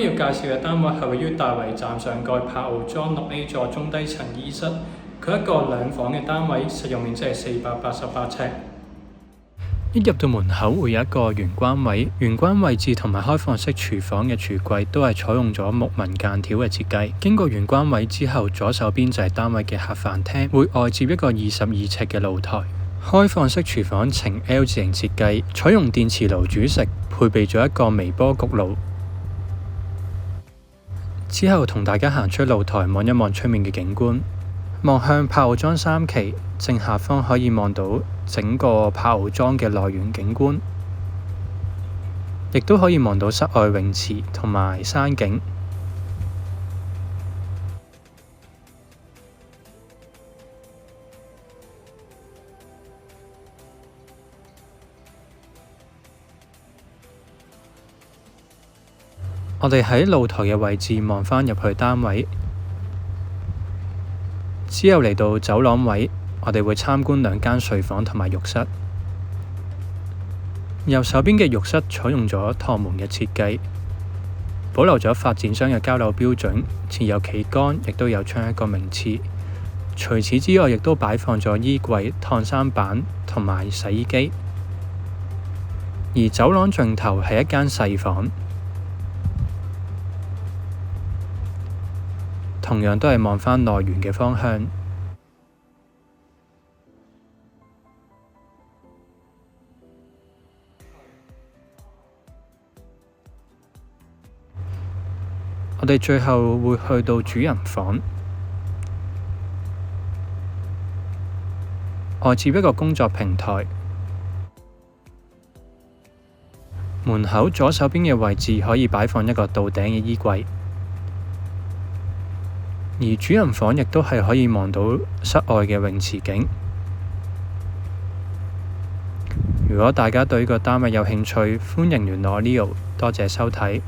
面要介紹嘅單位係位於大圍站上蓋柏傲莊6A 座中低層2室，佢一個2房嘅單位，實用面積係488尺。一入到門口會有一個玄關位，玄關位置同埋開放式廚房嘅櫥櫃都係採用咗木紋間條嘅設計。經過玄關位之後，左手邊就係單位嘅客飯廳，會外接一個22尺嘅露台。開放式廚房呈 L 字形設計，採用電磁爐煮食，配備咗一個微波焗爐。之後同大家行出露台望一望出面嘅景觀，望向柏傲莊3期，正下方可以望到整個柏傲莊嘅內園景觀，亦都可以望到室外泳池同埋山景。我哋喺露台嘅位置望返入去單位，之後嚟到走廊位，我哋會參觀2間睡房同埋浴室。右手邊嘅浴室採用咗趟門嘅設計，保留咗發展商嘅交樓標準，設有企缸，亦都有窗一個名廁。除此之外，亦都擺放咗衣櫃、燙衫板同埋洗衣機。而走廊盡頭係一間細房，同樣都係望返內園嘅方向。我哋最後會去到主人房，外接一個工作平台。門口左手邊嘅位置可以擺放一個到頂嘅衣櫃，而主人房亦都係可以望到室外嘅泳池景。如果大家對呢個單位有興趣，歡迎聯絡 Leo，多謝收睇。